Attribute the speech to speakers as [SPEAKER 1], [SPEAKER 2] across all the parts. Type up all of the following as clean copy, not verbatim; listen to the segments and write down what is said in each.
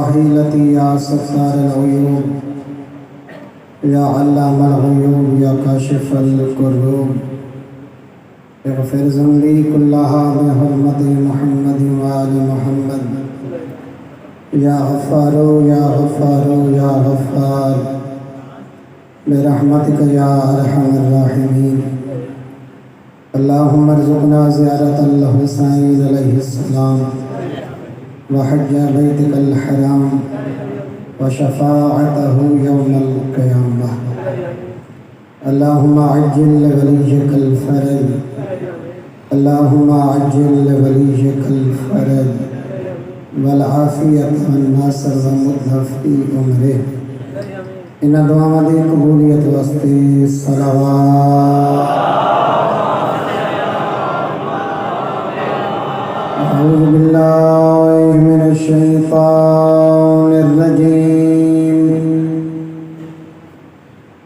[SPEAKER 1] حيلتي يا ستار العيوب يا علام الغيوب يا كاشف الكروب اغفر ذنبي كلها بحرمة محمد وآل محمد يا غفار يا غفار يا غفار برحمتك يا أرحم الراحمين. اللهم ارزقنا زيارة الحسين عليه السلام وحج بيتك الحرام وشفاعته يوم القيامة. اللهم عجل لوليك الفرج اللهم عجل لوليك الفرج والعافية والناصر والمدة في عمره. ان دعا دی قبولیت واسطے صلوات. اعوذ باللہ من الشیطان الرجیم.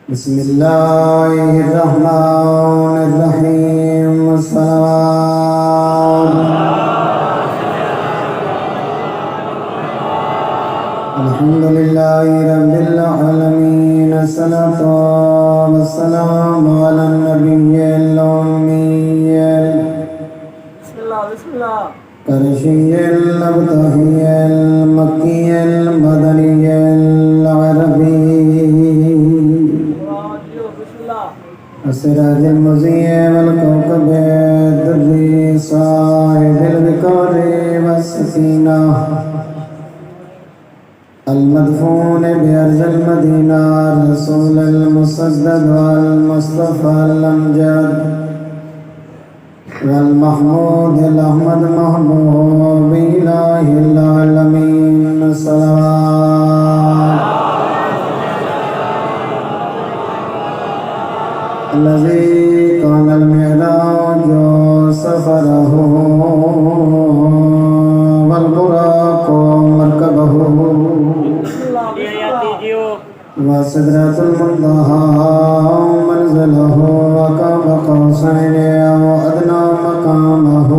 [SPEAKER 1] بسم اللہ الرحمن الرحیم. صلوات. الحمد للہ رب العالمین. الصلاۃ والسلام علی النبی الأمی قرشی الابتہی المکی المدنی العربی السراج المضیء والکوكب الدری صاحب الوقار والسکینہ المدفون بأرض المدینہ رسول المسدد والمصطفى الامجد والمحمود الأحمد محبوب إله العالمين. صلوات. الذي كان المعراج سفره والبراق مركبه وسدرة المنتهى منزله وقاب قوسين أو أدنى مقامه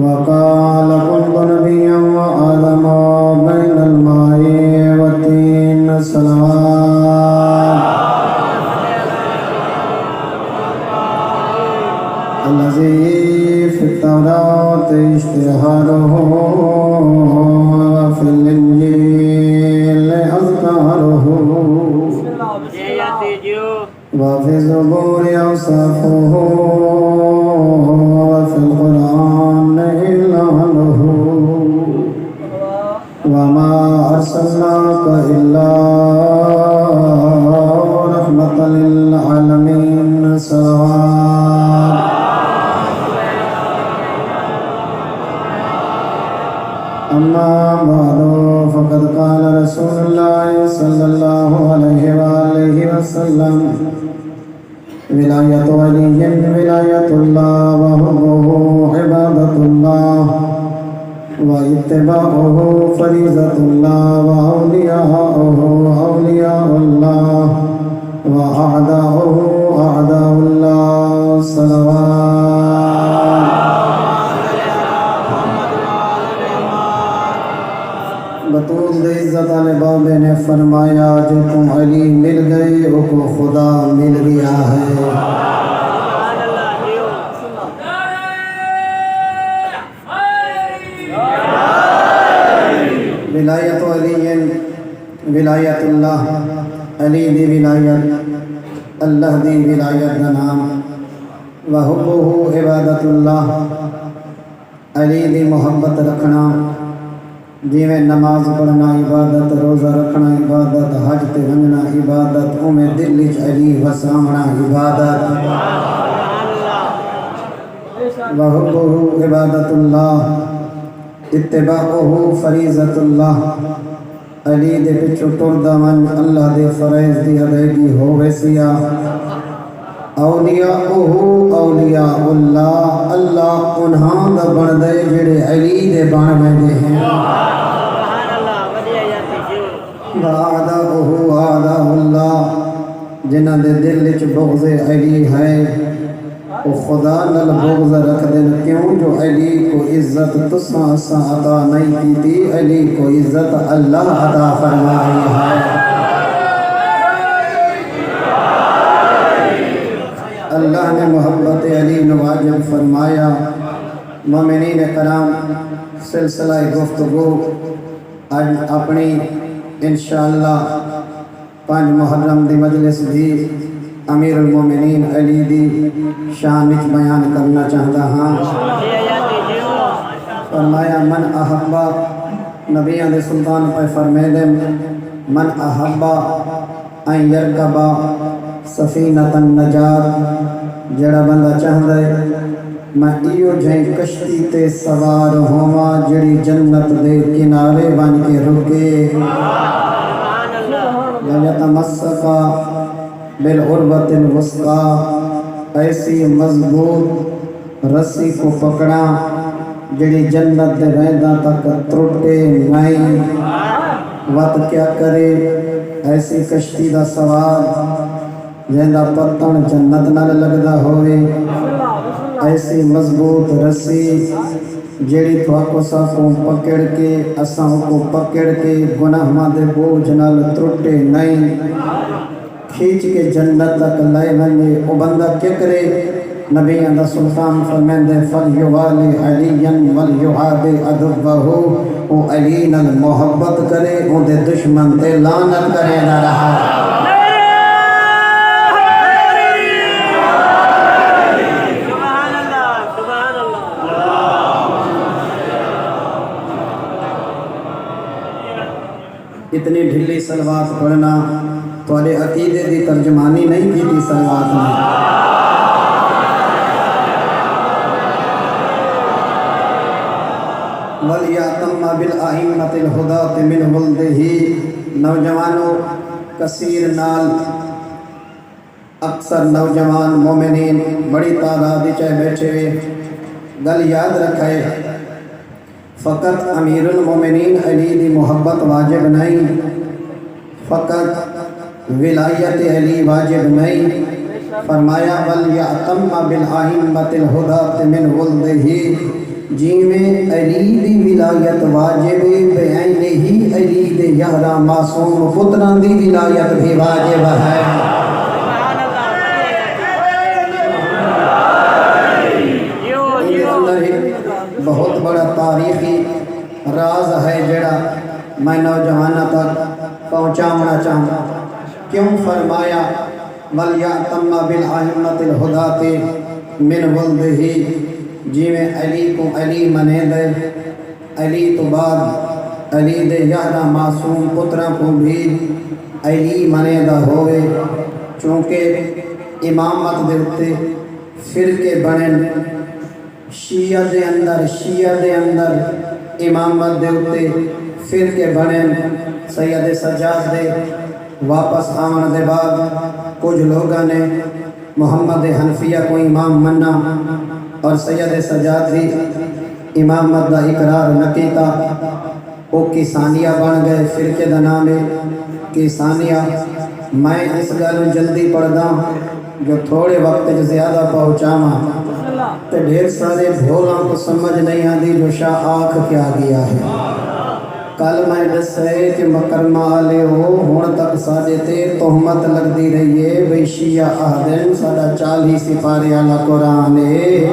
[SPEAKER 1] وقال كنت نبيا وآدم بين الماء والطين. صلوات. الذي في التوراة اشتهاره وفي الإنجيل أذكاره وفي الزبور أوصافه وفي القرآن إعلانه وما أرسلناك إلا رحمة للعالمين. صلوات. أما بعد فقد قال رسول الله صلى الله عليه وآله وسلم ولاية ولي ولاية الله وحبه عبادة الله واتباعه فريضة الله وأولياؤه أولياء الله وأعداؤه أعداء الله. صلوات. بطول عزت والے بابے نے فرمایا جو تم علی مل گئے وہ کو خدا مل گیا ہے. ولایت علی ولایت اللہ. علی دی ولایت اللہ دی ولایت دا نام. وحبہ عبادت اللہ. علی دی محبت رکھنا جیویں نماز پڑھنا عبادت، روزہ رکھنا عبادت، حج تے ونجنا عبادت، اوویں دل وچ علی وساونا عبادت. وحبہ عبادت اللہ اتباعہ فریضۃ اللہ. علی دے پچھو ٹردا من اللہ دے فرائض دی ادائیگی ہووے سیا. اولیاءہ اولیاء اللہ. اللہ انہاں دا بن دے جڑے علی دے بن ویندے ہیں. وَأَعْدَاؤُهُ أَعْدَاءُ اللَّهِ. جنہاں دے دل وچ بغض علی ہے وہ خدا نال بغض رکھ دن کیوں جو علی کو عزت تساں اساں عطا نہیں کی تھی علی کو عزت اللہ عطا فرمائی ہے اللہ نے محبت علی نواجب فرمایا مومنین کرام سلسلہ گفتگو آج اپنی انشاءاللہ 5 محرم دی مجلس بھی امیر المومنین علی دی شان وچ بیان کرنا چاہتا ہاں فرمایا من احبا نبیان دے سلطان پہ فرمائے دے من احبا ان یرکبا سفینۃ النجات جڑا بندہ چاہتا ہے میں ایو جائیں کشتی تے سوار ہوا جڑی جنت دے کنارے بن کے رکے وَيَتَمَسَّكَ بِالْعُرْوَةِ الْوُثْقَىٰ ایسی مضبوط رسی کو پکڑا جڑی جنت دے رہدہ تک ترٹے نہیں وقت کیا کرے ایسی کشتی دا سوار جہاں پتن جنت نال لگدا ہوئے ایسی مضبوط رسی جیڑی تھواکو ساکو پکڑ کے اساں کو پکڑ کے گناہ مادے بوجھ نال ترٹے نہیں کھینچ کے جنت تک لائے بنے او بندہ کیا کرے نبی اندہ سلطان فرمیندے فَلْيُوَالِ عَلِيًّا وَلْيُعَادِ عَدُوَّهُ او علی نال محبت کرے او دے دشمن تے لعنت کرے نہ رہا اتنی ڈھلی صلوات پڑھنا تھوڑے عقیدے دی ترجمانی نہیں کی تھی صلوات میں وَلْيَعْتَمَّ بِالْأَئِمَّةِ الْهُدَاةِ مِنْ وَلْدِهِ نوجوانوں کثیر نال اکثر نوجوان مومنین بڑی تعداد چاہے بیٹھے ہوئے گل یاد رکھائے فقط امیر المومنین علی دی محبت واجب نہیں فقط ولایت علی واجب نہیں فرمایا وَلْيَعْتَمَّ بِالْأَئِمَّةِ الْهُدَاةِ مِنْ وَلْدِهِ جی میں علی دی ولایت واجب بعین ہی علی دے 11 معصوم پتران دی ولایت بھی واجب ہے بہت بڑا تاریخی راز ہے جڑا میں نوجوانہ تک پہنچانا چاہتا کیوں فرمایا وَلْيَعْتَمَّ بِالْأَئِمَّةِ الْهُدَاةِ مِنْ وَلْدِهِ جی میں علی کو علی منے دے علی تو بعد علی دے 11 معصوم پتروں کو بھی علی منے دا ہوئے چونکہ امامت دے اتے فرقے بنن شیعہ دے اندر امامت دے اتے فرقے بنن سید سجاد دے واپس آمن دے بعد کچھ لوگوں نے محمد حنفیہ کو امام منا اور سید سجاد دی امامت دا اقرار نہ کیتا وہ کسانیہ بن گئے فرقے دا نام ہے کسانیہ میں اس گلوں جلدی پڑھدا جو تھوڑے وقت زیادہ پہنچاما تے ڈھیر سارے بھولاں کو سمجھ نہیں آدھی جو شاہ آنکھ کیا گیا ہے کل میں دسے کہ مکرمہ آلے ہو ہون تک سادے تے تہمت لگ دی رہی ہے بھئی شیعہ آدن سادہ 40 سپارے آلہ قرآن ہے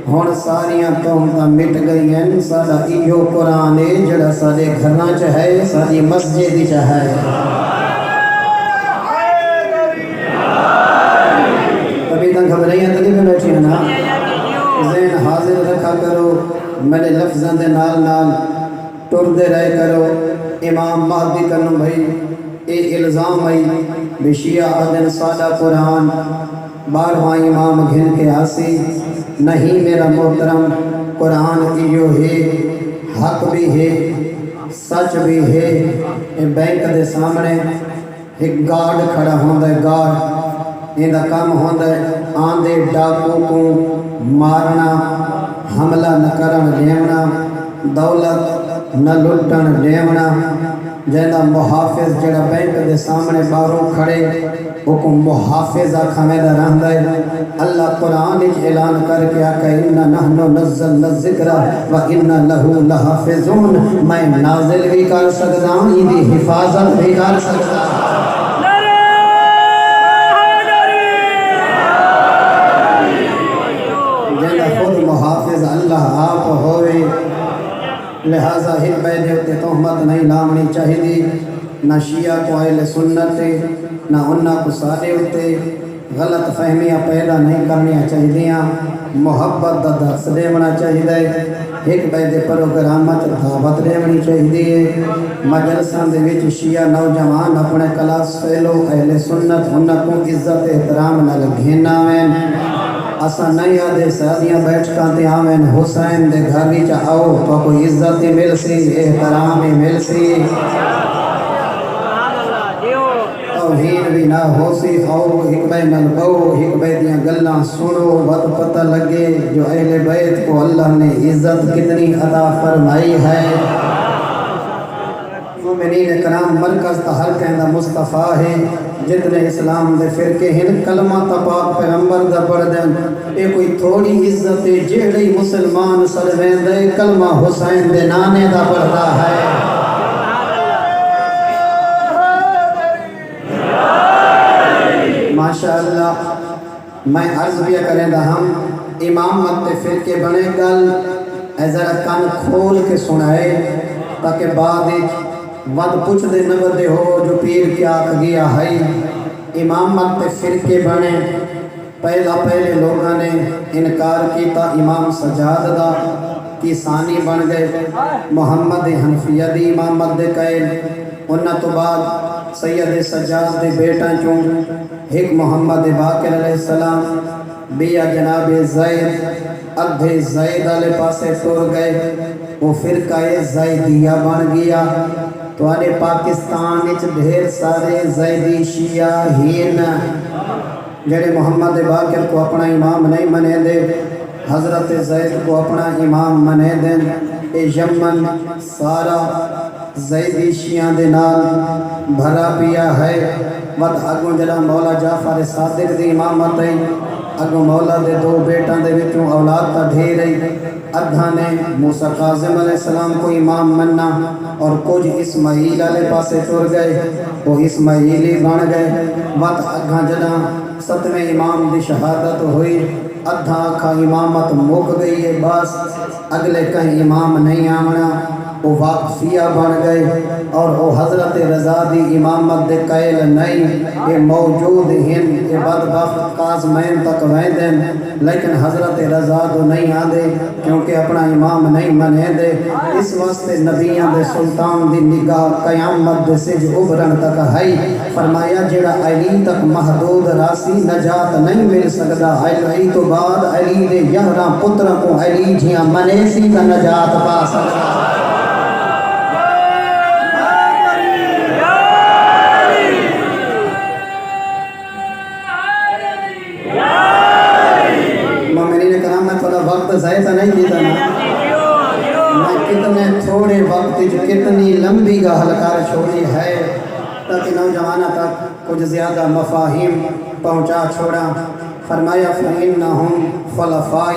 [SPEAKER 1] ہون ساریاں تہمتاں مٹ گئی ہیں سادہ ایہو قرآن ہے جڑا سادے گھرنا چاہے سادی مسجد چاہے ابھی تک گھبرائیاں تک بھی بیٹھی ہیں نا ذہن حاضر رکھا کرو میرے لفظاں دے نال نال ٹر دے رہے کرو امام مہدی کنو بھائی اے الزام آئی بشیعہ آدن سادہ قرآن 12واں امام گھن کے آسی نہیں میرا محترم قرآن ایو ہے حق بھی ہے سچ بھی ہے اے بینک دے سامنے ایک گارڈ کھڑا ہوندہ ہے گارڈ یہ دا کام ہوندہ ہے آندے ڈاکو کو مارنا حملہ نہ کرن لیونا دولت نہ لٹن دیونا جہاں محافظ جڑا بینک دے سامنے باہروں کھڑے حکم محافظ آکھا میں دا رہندا ہے اللہ قرآن اچ اعلان کر کے آکھا اِنَّا نَحْنُ نَزَّلْنَا الذِّكْرَ وَإِنَّا لَهُ لَحَافِظُونَ میں نازل بھی کر سکتا ہوں ان دی حفاظت بھی کر سکتا ہوں محافظ اللہ آپ ہوئے لہذا ہر بیدے ہوتے تہمت نہیں لامنی چاہیے نہ شیعہ کو اہل سنت نہ انہا کو سارے ہوتے غلط فہمیاں پیدا نہیں کرنی چاہیے محبت دا درس دیونا چاہیے ایک بیدے پروگرامت دعوت دیونی چاہیے مجلسان دے وچ شیعہ نوجوان اپنے کلاس فیلو اہل سنت انہا کو عزت احترام نہ لگھینا میں اسا نہیں آدھے سادیاں بیٹھ کانتے آمین حسین دے گھر بھی چاہو تو کوئی عزت مل سی احترام مل سی توہین بھی نہ ہو سی آؤ ایک بے نلبو ایک بے دیاں گلاں سنو بات پتہ لگے جو اہل بیت کو اللہ نے عزت کتنی عطا فرمائی ہے مومنین کرام مرکز تہر کہندہ مصطفیٰ ہے جتنے اسلام دے فرقے ہیں کلمہ تپاک پیغمبر دا پڑھ دیں اے کوئی تھوڑی عزت جیڑی مسلمان سروین دے کلمہ حسین دے نانے دا پڑھتا ہے ماشاءاللہ میں عرض بھی کریں دا ہم امامت فرقے بنے گل اے ذرا کان کھول کے سنائے تاکہ بعد ود پوچھ دے نبدے ہو جو پیر کیا گیا ہے امامت فرقے بنے پہلے لوگاں نے انکار کیتا امام سجاد دا کی ثانی بن گئے محمد حنفیہ دی امامت دے قائل انہا تو بعد سید سجاد دے بیٹا چون ایک محمد باقر علیہ السلام بیا جناب زید ادھے زید علیہ پاسے ٹور گئے وہ فرقہ زیدیہ بن گیا تو آنے پاکستان اچھ ڈھیر سارے زیدی شیعہ ہین جڑے محمد باقر کو اپنا امام نہیں منے دے حضرت زید کو اپنا امام منے دیں اے یمن سارا زیدی شیعہ دے نال بھرا پیا ہے وقت اگوں جڑا مولا جعفر صادق دی امامت ہے اگوں مولا دے دو بیٹاں دے وچوں اولاد تا ڈھیر ہے ادھا نے موسیٰ قاظم علیہ السلام کو امام مننا اور کچھ اسماعیل علیہ پاسے ٹر گئے وہ اسماعیلی بن گئے وقت اگھا جڑا ستویں امام دی شہادت ہوئی ادھا آکھا امامت مک گئی ہے بس اگلے کہیں امام نہیں آمنا وہ واقفیہ بن گئے اور وہ حضرت رضا دی امامت دے قائل نہیں یہ موجود ہیں یہ بدبخت قاسمین تک ویندن لیکن حضرت رضا دو نہیں آدھے کیونکہ اپنا امام نہیں منے دے اس واسطے نبیان دے سلطان دی نگاہ قیامت دے سج عبرن تک ہے فرمایا جڑا علی تک محدود راسی نجات نہیں مل سکتا علی تو بعد علی دے 11 پتر کو علی جیاں منے سی کا نجات پا سکتا وقت زیادہ نہیں دیتا نا میں کتنے تھوڑے وقت جو کتنی لمبی گاہل کار چھوڑی ہے تاکہ نوجوانہ تک کچھ زیادہ مفاہیم پہنچا چھوڑا فرمایا فَإِنَّهُمْ خُلَفَاءِ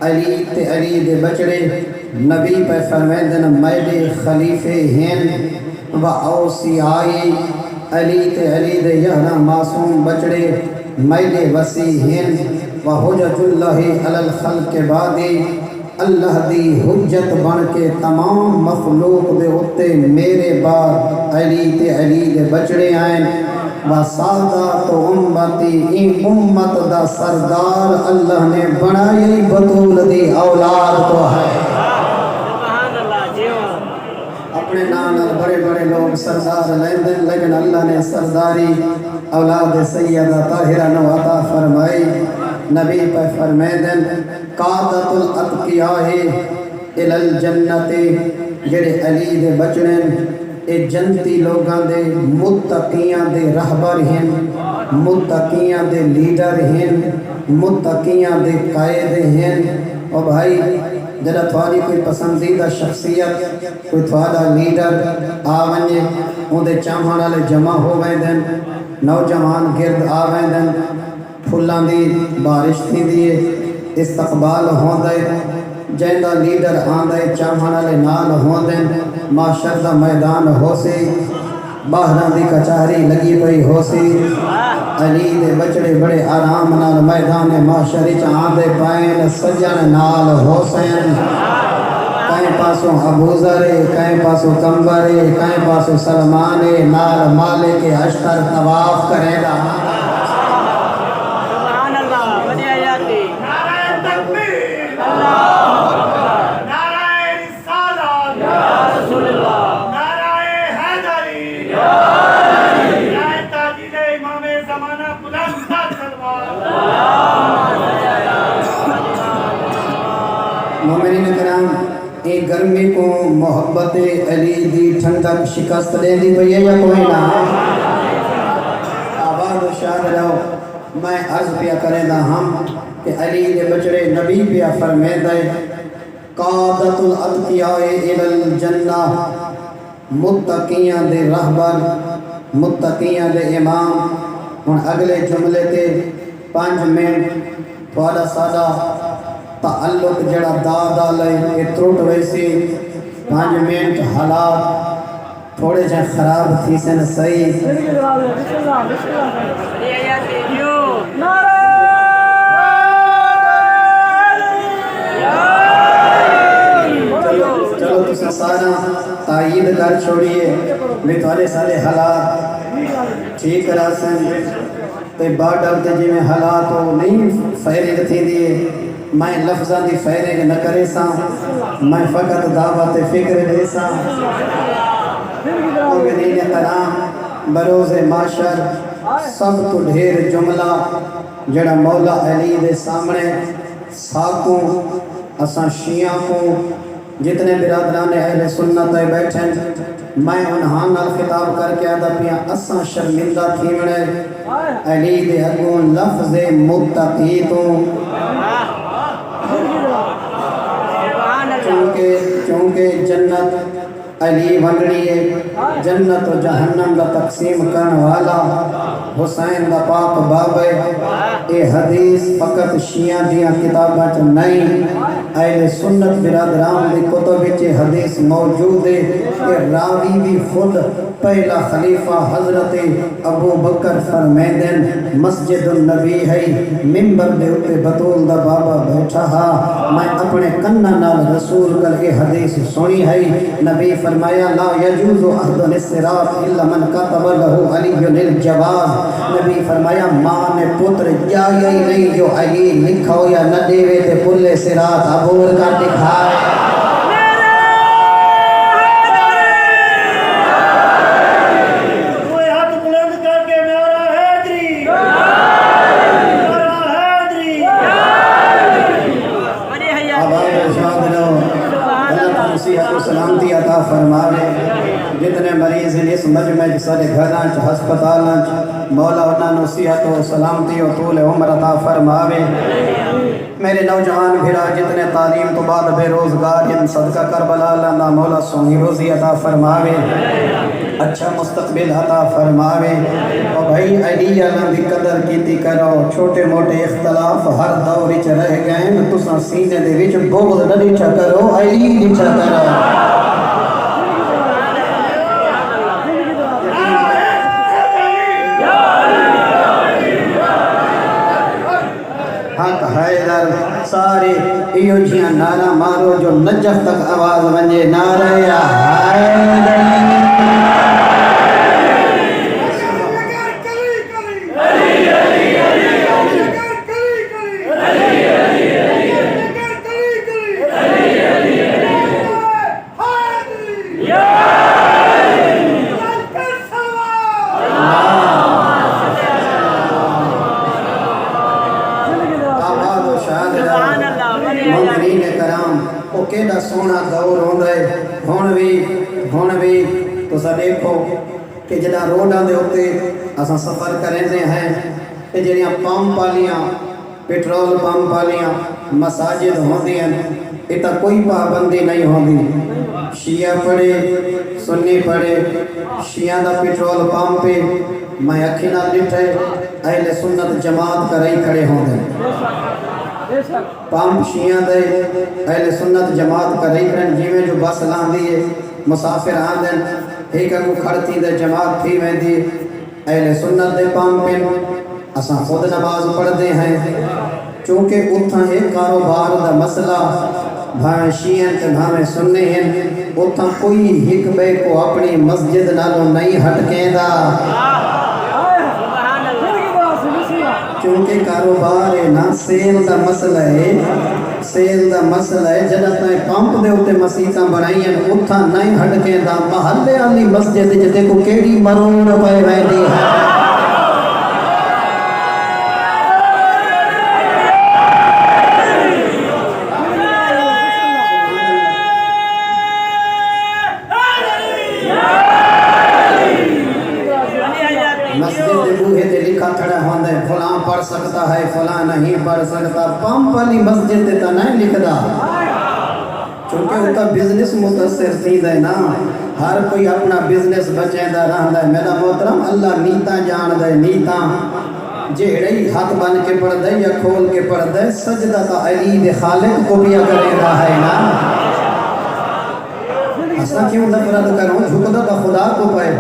[SPEAKER 1] علی دے بچڑے نبی پہ فرمیدن میڈے خلیفے ہیں و اوسیائی علی دے یہاں معصوم بچڑے میڈے وسیع ہیں وحجت اللہ علی الخلق کے بعدی اللہ دی حجت بن کے تمام مخلوق دے ہوتے میرے بعد علی دے بچڑے آئیں وسادات امتی این امت دا سردار اللہ نے بنائی بطول دی اولاد کو ہے اپنے نام بڑے بڑے لوگ سردار لیندن لیکن اللہ نے سرداری اولاد سیدہ طاہرہ نو عطا فرمائی نبی پہ فرمیدن قادت الاتقیاء الى الجنت جڑے علی دے بچڑن اے جنتی لوگاں دے متقیاں دے رہبر ہیں متقیاں دے لیڈر ہیں متقیاں دے قائد ہیں اور بھائی جڑا تھوڑی کوئی پسندیدہ شخصیت کوئی تھوڑا لیڈر آ ونجے اندے چاہن والے جمع ہو ویندن نوجوان گرد آ ویندن پھلاں دی بارش تھی دیے استقبال ہوندے جیندا لیڈر آندے چاہن والے نال ہوندن معاشر دا میدان ہو سی باہراں دی کچہری لگی پئی ہو سی علی دے بچڑے بڑے آرام نال میدان معاشر وچ آندے پین سجن نال حسین کہیں پاسوں ابو ذر کہیں پاسوں کمبر کہیں پاسوں سلمان نال مالک اشتر طواف کرے گا
[SPEAKER 2] سبحان اللہ بڑی آیاتی نعرہ تکبیر اللہ اکبر نعرہ رسالت یا رسول اللہ نعرہ حیدری یا علی نعرہ تاجید امام زمانہ بلند تلوار
[SPEAKER 1] مومنین کرام ایک گرمی کو محبت علی دی ٹھنڈک شکست دے دی پئی ہے یا کوئی نہ آباد و شاد رہو میں عرض پیا کرے دا ہم کہ علی دے بچڑے نبی پیا فرمے دے قادت الاتقیاء الی الجنہ متقیاں دے رہبر متقیاں دے امام ہن اگلے جملے تے 5 منٹ تھوڑا سادہ تعلق جڑا دادا لے ترٹ ویسی 5 منٹ حالات تھوڑے جہاں خراب تھی سن صحیح
[SPEAKER 2] بڑی آیاتی جو
[SPEAKER 1] چلو تسا سارا تائید کر چھوڑیے میں تھوڑے سارے حالات ٹھیک کرا سن تے بارڈر تے جی میں حالات ہو نہیں فیرنگ تھی دیئے میں لفظاں دی فیرنگ نہ کرے سا میں فقط دعوت فکر دے سا مومنین کرام بروز معاشر سب تو ڈھیر جملہ جڑا مولا علی دے سامنے ساکوں اساں شیعہ کو جتنے برادران اہل سنت بیٹھیں میں انہاں نال خطاب کر کے آدھا پیا اساں شرمندہ تھیمڑے علی دے اگوں لفظ متقی تو چونکہ جنت علی ونڈڑی ہے جنت و جہنم دا تقسیم کرن والا حسین دا پاک بابے اے حدیث فقط شیعہ دیاں کتاباں چ نہیں اہل سنت برادران دی کتب وچ حدیث موجود ہے کہ راوی بھی خود پہلا خلیفہ حضرت ابو بکر فرمیندن مسجد النبی ہے منبر دے اوتے بطول دا بابا بیٹھا ہا میں اپنے کناں نال رسول کر کے حدیث سنی ہے نبی فرمایا لا یجوز عہد الصراط الا من كتب له علی الجواز نبی فرمایا ماں نے پتر جایا ہی نہیں جو علی لکھا ہو یا نہ دیوے تے پلے صراط عبور کر دکھائے سلامتی عطا فرماوے جتنے مریض ہیں اس مجمع سارے گھراں ہسپتالاں مولا انہاں نو صحت و سلامتی و طول عمر عطا فرماوے میرے نوجوان بھرا جتنے تعلیم تو بعد بے روزگار ان صدقہ کربلا اللہ مولا سونی روزی عطا فرماوے اچھا مستقبل عطا فرماوے اور بھائی علی اللہ دی قدر کیتی کرو چھوٹے موٹے اختلاف ہر دور وچ رہ گئے تساں سینے دے وچ بغض نہ ڈٹھا کرو علی ڈٹھا کرو حق حیدر سارے ایو جیاں نعرہ مارو جو نجف تک آواز ونجے نعرہ حیدر مومنین کرام او کیڑا سونا دور ہوندا ہے ہن بھی تساں دیکھو کہ جڑا روڈاں دے اوتے اساں سفر کریندے ہیں تے جڑیاں پمپ والیاں پیٹرول پمپ والیاں مساجد ہوندی ہیں اتا کوئی پابندی نہیں ہوندی شیعہ پڑھے سنی پڑھے شیعہ دا پیٹرول پمپ پہ میں اکھی نہ ڈٹھے اہل سنت جماعت کر رہی کھڑے ہوندے پمپ شیعہ دے اہل سنت جماعت کر رہی کھڑے جی میں جو بس لان دیئے مسافر آن دیں ایک اگو کھڑتی دے جماعت تھی میں دی اہل سنت دے پمپ پہ اساں خود نماز پڑھ دے ہیں چونکہ اتھا ایک کاروبار دا مسئلہ بھائیں شیعہ تے بھائیں سننے ہیں اتھا کوئی حکمے کو اپنی مسجد نالو نہیں ہٹکیں دا چونکہ کاروبار ہے نا سیل دا مسئلہ ہے سیل دا مسئلہ ہے جدہ تائیں پمپ دے ہوتے مسیحتاں بنائی ہیں اتھا نہیں ہٹکیں دا محلے علی مسجد جدے کو کیڑی مرون پائے ویڈی ہے فلاں پڑھ سکتا ہے فلاں نہیں پڑھ سکتا پمپ والی مسجد دیتا نہیں لکھدا چونکہ ہوتا بزنس متاثر تھی دے نا ہر کوئی اپنا بزنس بچیں دا رہن دے میرا محترم اللہ نیتا جان دے نیتا جیڑی ہاتھ بن کے پڑھ دے یا کھول کے پڑھ دے سجدہ تا علی دے خالق کو بھی اگر دا ہے نا اسا کیوں نفرت کروں جھکدہ تا خدا کو پائے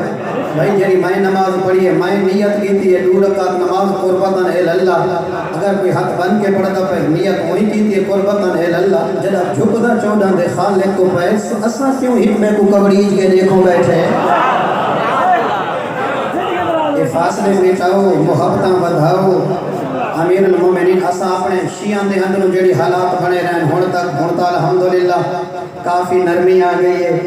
[SPEAKER 1] بھائی جری میں نماز پڑھی ہے میں نیت کی تھی ہے 2 رکعت نماز قربتاً اللہ اگر کوئی ہاتھ بن کے پڑھتا پھر نیت وہی کی تھی ہے قربتاً اللہ جدہ جھکدہ 14 دے خالق کو پائے اسا کیوں حکمے کو کوریج کے دیکھوں بیٹھے یہ فاصلے بیٹھاؤ محبتاں بدھاؤ امیر المومنین اسا اپنے شیعہ دے اندروں جڑی حالات بنے رہن ہون تک الحمدللہ کافی نرمی آ گئی ہے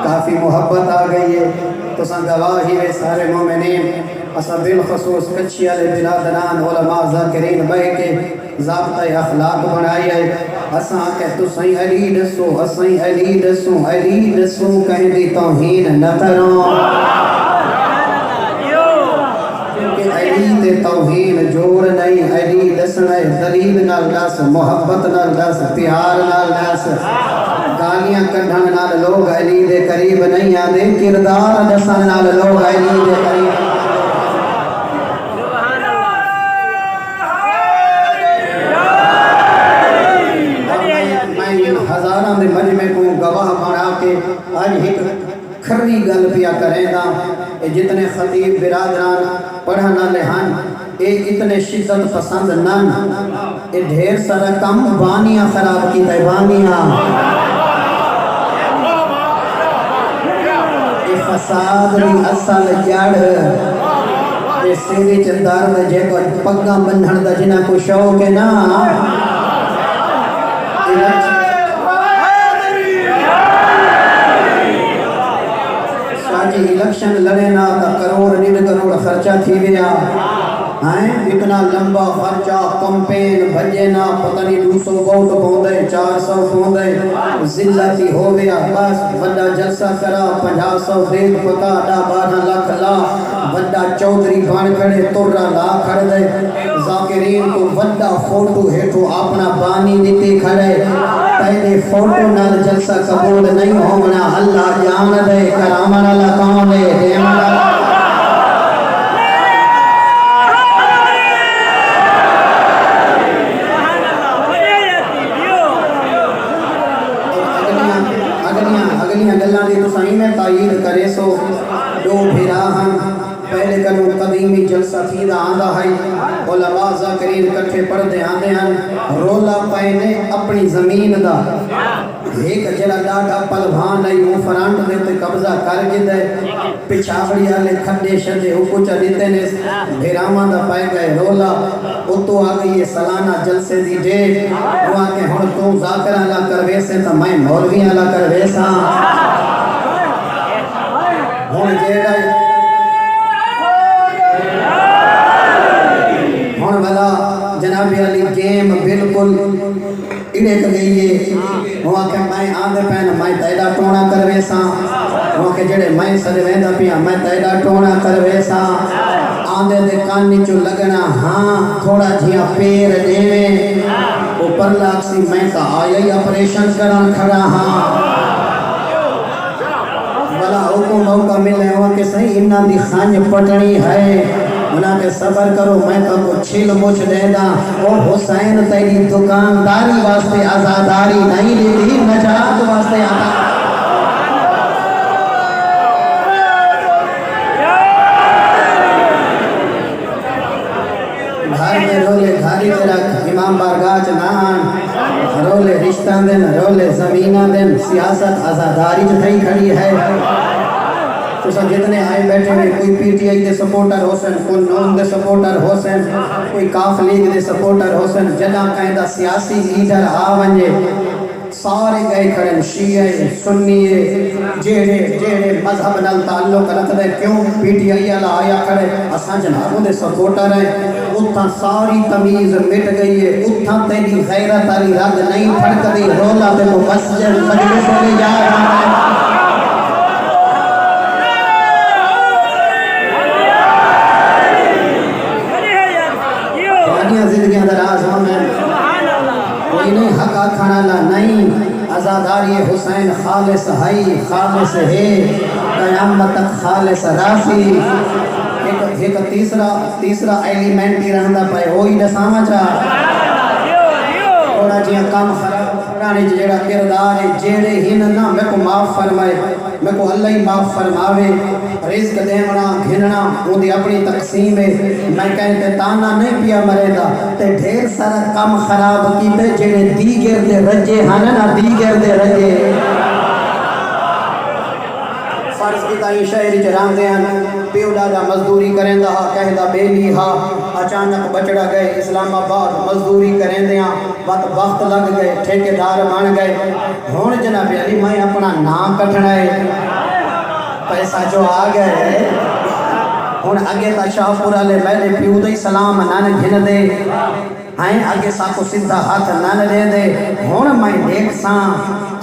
[SPEAKER 1] کافی محبت آ گئی ہے تو سن گواہی وے سارے مومنین اسا بالخصوص کچھی علی برادران علماء ذاکرین بے کے ضابطہ اخلاق بنائی ہے اسا کہ تو سہی علی دسو اسیں علی دسو کہیں دی توہین نہ کرو کہ علی دے توہین جوڑ نہیں علی دسنا دلیل نال دس محبت نال دس پیار نال دس گالیاں کڑھن نال لوگ علی دے قریب نہیں آدے کردار دسن نال لوگ علی دے قریب میں ہزاراں دے مجمع کو گواہ بنا کے آج ایک کھری گل پیا کریں دا جتنے خطیب برادران پڑھنا لہن ایک اتنے شدت پسند نن اے ڈھیر سارا کم بانیاں خراب کی تے بانیاں اے فساد دی اصل جڑ اے سیری چندار دا جے کو پگاں بنھن دا جنہ کو شوق ہے نا الیکشن لڑے نا تا کروڑ 1.5 کروڑ خرچہ تھی گیا اتنا لمبا خرچہ کمپین بھجے نا پتہ نہیں 200 ووٹ پوندے 400 پوندے ذلتی ہو گیا بس بڑا جلسہ کرا 500 دیکھ پکا 12 لاکھ لا بڑا چودھری بان کھڑے تورا لا کھڑ دے ذاکرین کو بڑا فوٹو ہیٹو اپنا بانی دیتے کھڑے پہلے فوٹو نال جلسہ قبول نہیں ہونا اللہ جان دے کرامن اللہ کون دے دیمن اللہ تائید کرے سو دو بھراہن پہلے کنو قدیمی جلسہ تھی دا آندہ ہے علماء ذاکرین کٹھے پڑھتے آندے ہیں رولا پہنے اپنی زمین دا ایک جڑا ڈاٹا پلوان نہیں وہ فرانٹ دیتے قبضہ کر گئے پچھاوڑی آلے کھڑے شدے ہو کچھ دیتے نے بھرامان دا پائے گئے رولا اتو آگئی سالانہ جلسے دی ڈیٹ وہ آکے ہن تو ذاکر اللہ کروے سے تا میں مولوی اللہ کروے سا ہون جیڑا ہون والا جناب علی گیم بالکل اڑے گئی ہے وہ کہ میں آندے پہن میں تیڑا ٹونا کروے سا وہ کہ جڑے میں سجے ویندا پیا میں تیڑا ٹونا کروے سا آندے دے کان نیچو لگنا ہاں تھوڑا جھیا پیر دیویں اوپر لاکسی میں کا آئی آپریشن کران کھڑا ہاں بلا حکم موقع ملے ہوا کہ صحیح انہاں دی خانج پٹنی ہے انہاں کے صبر کرو میں کا کو چھل مچ دے دا او حسین تیری دکانداری واسطے آزاداری نہیں لیتی نجات واسطے آزاداری گھر میں رولے گھاری تیرا امام بارگاہ چنان رولے رشتہ دن رولے زمینہ دن سیاست آزاداری جتائی کھڑی ہے تو سب جتنے آئے بیٹھے ہوئے کوئی P T I they supporter ہو سن کوئی نون دے سپورٹر ہو سن کوئی کاف لیگ دے سپورٹر ہو سن جنہ قائدہ سیاسی لیڈر آونجے سارے گئے کھڑے شیعہ سنیے جیڑے مذہب نال تعلق رکھ دے کیوں پی ٹی آئی والا آیا کھڑے اساں جنابوں دے سپورٹر ہیں اتھاں ساری تمیز مٹ گئی ہے اتھاں تیری غیرت والی رگ نہیں پھڑک دی رولا تے تو مسجد مجلس لے جا رہا ہے زندگیاں دراز ہمیں کوئی نہیں حق آکھانا لا نہیں ازاداری حسین خالص ہے خالص ہے قیامت تک خالص رافی ایک تیسرا ایلیمنٹ ہی رہندا پائے وہی دساواں چاہ تھوڑا جیاں کام خراب کرانے جیڑا کردار ہے جیڑے ہی نہ میں کو معاف فرمائے میں کو اللہ ہی معاف فرماوے رزق دیونا گھننا وہ دی اپنی تقسیم ہے میں کہتے تانا نہیں پیا مرے دا تے ڈھیر سارا کام خراب کیتے جیڑے دیگر دے رجے ہانا دیگر دے رجے فرض کی تائیں شہری چرام دے ہیں پیو ڈادا مزدوری کریں دا کہہ دا بیلی ہا اچانک بچڑا گئے اسلام آباد مزدوری کریں دے ہیں وقت لگ گئے ٹھیکیدار بن گئے ہون جناب علی میں اپنا نام کٹھنا ہے پیسہ جو آ گئے ہون اگے تا شاہ پورا لے میں نے پیو دے سلام نان گھن دے آئیں اگے ساکو سدھا ہاتھ نان دے دے ہون میں دیکھ ساں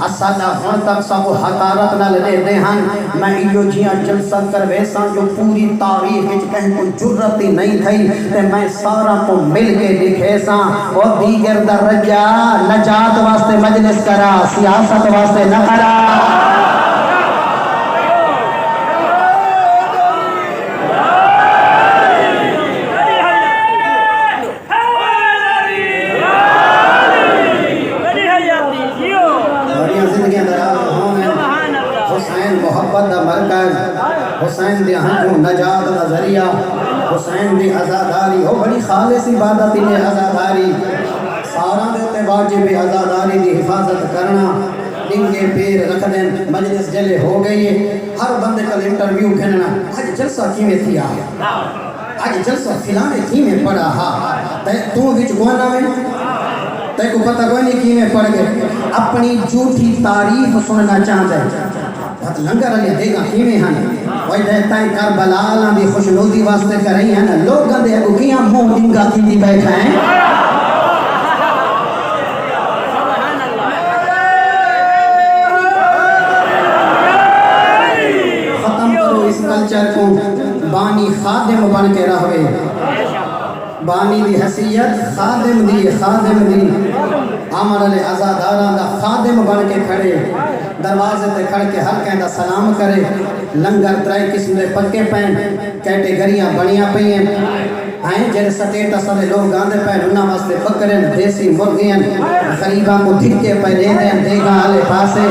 [SPEAKER 1] اسادہ ہون تک ساکو حقارت نہ لے دے ہن میں ایو جیاں جلسہ کر ویساں جو پوری تاریخ وچ کہیں کوئی جرت ہی نہیں تھی تے میں سارا کو مل کے لکھے ساں او دیگر درجہ نجات واسطے مجلس کرا سیاست واسطے نہ کرا حسین دی ہنجو نجات دا ذریعہ حسین دی ازاداری ہو بڑی خالص عبادت نے ازاداری سارا دیتے واجب ازاداری دی حفاظت کرنا ڈنگے پیر رکھ دیں مجلس جلے ہو گئی ہے ہر بندے کا انٹرویو گھننا آج جلسہ کی میں تھی آیا آج جلسہ فلانے کی میں پڑا ہاں تو وچ گوانا میں تے کو پتہ کوئی نہیں کی میں پڑھ گئے اپنی جھوٹی تعریف سننا چاہتا ہے لنگر علی دے گا کیویں ہن وہی دیتا ہے کربلا اللہ دی خوشنودی واسطے کر رہی ہیں لوگ گندے کو کیاں منہ ڈنگا کیندی بیٹھا ہیں ختم کرو اس کلچر کو بانی خادم بن کے رہوے بانی دی حیثیت خادم دی عمر علی ازاداراں دا خادم بن کے کھڑے دروازے تے کھڑ کے ہر کہندا سلام کرے لنگر ترائے قسم دے پکے پین کیٹیگریاں بنیاں پئیں ہیں جڑے سٹیٹس والے لوگ آندے پے انہاں واسطے بکرے دیسی مرغیاں غریباں کو دھکے پے دے دیں دیگاں والے پاسے